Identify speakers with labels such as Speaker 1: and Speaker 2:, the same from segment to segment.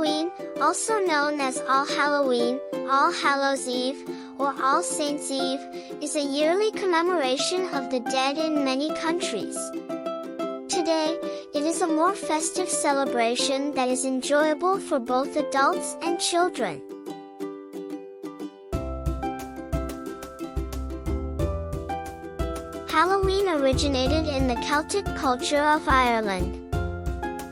Speaker 1: Halloween, also known as All Halloween, All Hallows Eve, or All Saints' Eve, is a yearly commemoration of the dead in many countries. Today, it is a more festive celebration that is enjoyable for both adults and children. Halloween originated in the Celtic culture of Ireland.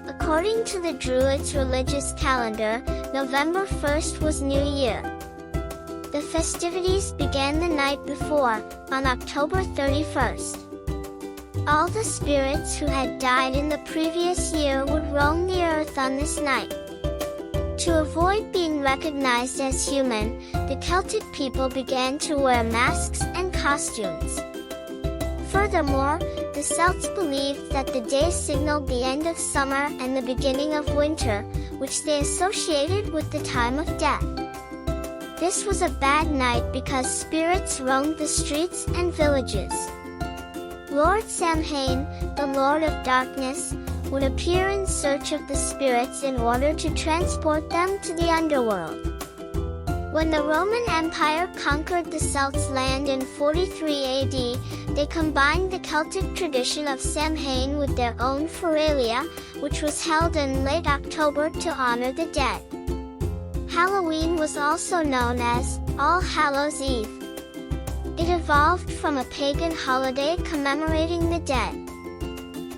Speaker 1: According to the Druids' religious calendar, November 1st was New Year. The festivities began the night before, on October 31st. All the spirits who had died in the previous year would roam the earth on this night. To avoid being recognized as human, the Celtic people began to wear masks and costumes. Furthermore, the Celts believed that the day signaled the end of summer and the beginning of winter, which they associated with the time of death. This was a bad night because spirits roamed the streets and villages. Lord Samhain, the Lord of Darkness, would appear in search of the spirits in order to transport them to the underworld. When the Roman Empire conquered the Celts' land in 43 AD, they combined the Celtic tradition of Samhain with their own Feralia, which was held in late October to honor the dead. Halloween was also known as All Hallows Eve. It evolved from a pagan holiday commemorating the dead.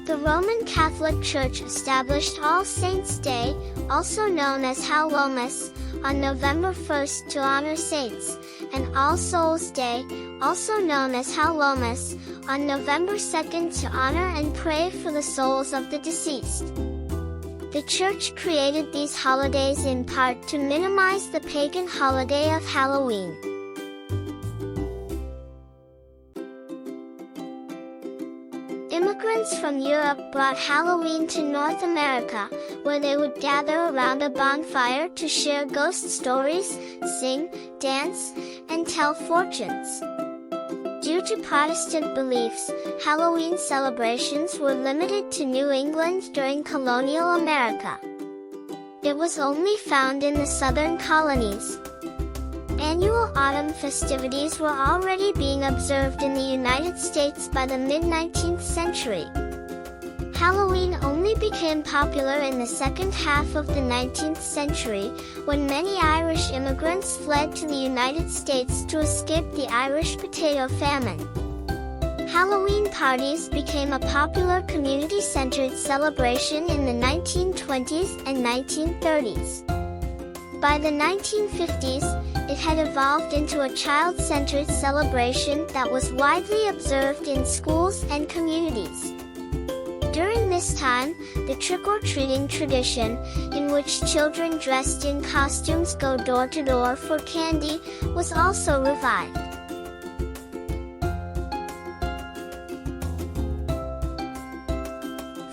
Speaker 1: The Roman Catholic Church established All Saints' Day, also known as Hallowmas, on November 1st to honor saints, and All Souls' Day, also known as Hallowmas, on November 2nd to honor and pray for the souls of the deceased. The Church created these holidays in part to minimize the pagan holiday of Halloween. Immigrants from Europe brought Halloween to North America, where they would gather around a bonfire to share ghost stories, sing, dance, and tell fortunes. Due to Protestant beliefs, Halloween celebrations were limited to New England during colonial America. It was only found in the southern colonies. Annual autumn festivities were already being observed in the United States by the mid-19th century. Halloween only became popular in the second half of the 19th century, when many Irish immigrants fled to the United States to escape the Irish potato famine. Halloween parties became a popular community-centered celebration in the 1920s and 1930s. By the 1950s, it had evolved into a child-centered celebration that was widely observed in schools and communities. During this time, the trick-or-treating tradition, in which children dressed in costumes go door-to-door for candy, was also revived.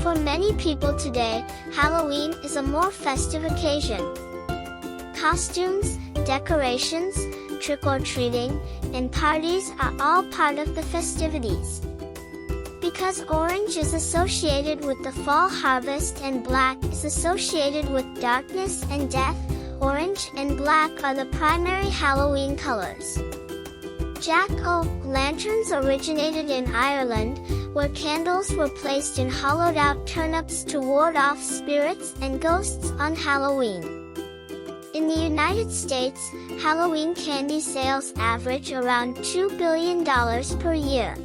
Speaker 1: For many people today, Halloween is a more festive occasion. Costumes, decorations, trick-or-treating, and parties are all part of the festivities. Because orange is associated with the fall harvest and black is associated with darkness and death, orange and black are the primary Halloween colors. Jack-o'-lanterns originated in Ireland, where candles were placed in hollowed-out turnips to ward off spirits and ghosts on Halloween. In the United States, Halloween candy sales average around $2 billion per year.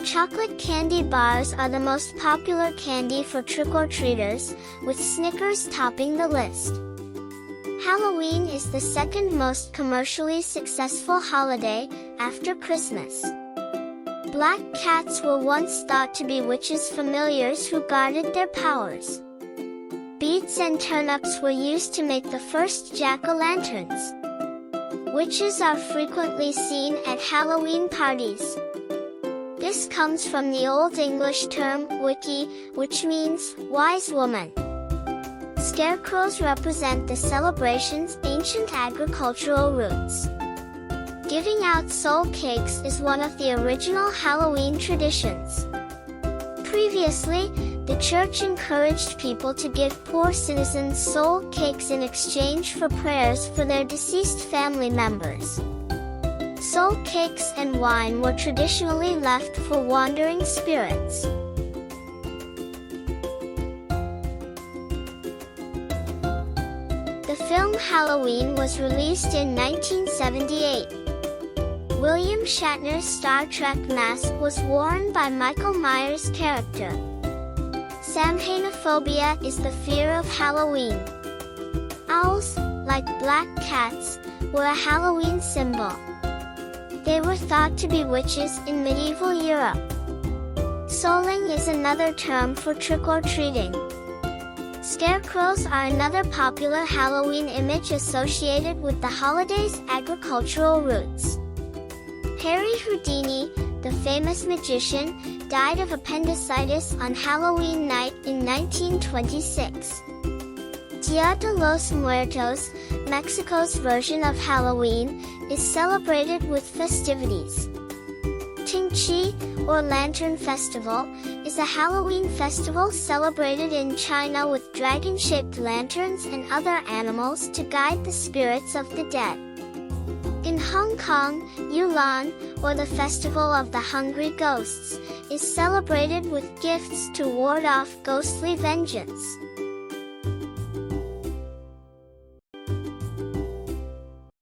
Speaker 1: Chocolate candy bars are the most popular candy for trick-or-treaters, with Snickers topping the list. Halloween is the second most commercially successful holiday, after Christmas. Black cats were once thought to be witches' familiars who guarded their powers. Beets and turnips were used to make the first jack-o'-lanterns. Witches are frequently seen at Halloween parties. This comes from the Old English term, wickie, which means wise woman. Scarecrows represent the celebration's ancient agricultural roots. Giving out soul cakes is one of the original Halloween traditions. Previously, the church encouraged people to give poor citizens soul cakes in exchange for prayers for their deceased family members. Soul cakes and wine were traditionally left for wandering spirits. The film Halloween was released in 1978. William Shatner's Star Trek mask was worn by Michael Myers' character. Samhainophobia is the fear of Halloween. Owls, like black cats, were a Halloween symbol. They were thought to be witches in medieval Europe. Souling is another term for trick-or-treating. Scarecrows are another popular Halloween image associated with the holiday's agricultural roots. Harry Houdini, the famous magician, died of appendicitis on Halloween night in 1926. Dia de los Muertos, Mexico's version of Halloween, is celebrated with festivities. Tingqi, or Lantern Festival, is a Halloween festival celebrated in China with dragon-shaped lanterns and other animals to guide the spirits of the dead. In Hong Kong, Yulan, or the Festival of the Hungry Ghosts, is celebrated with gifts to ward off ghostly vengeance.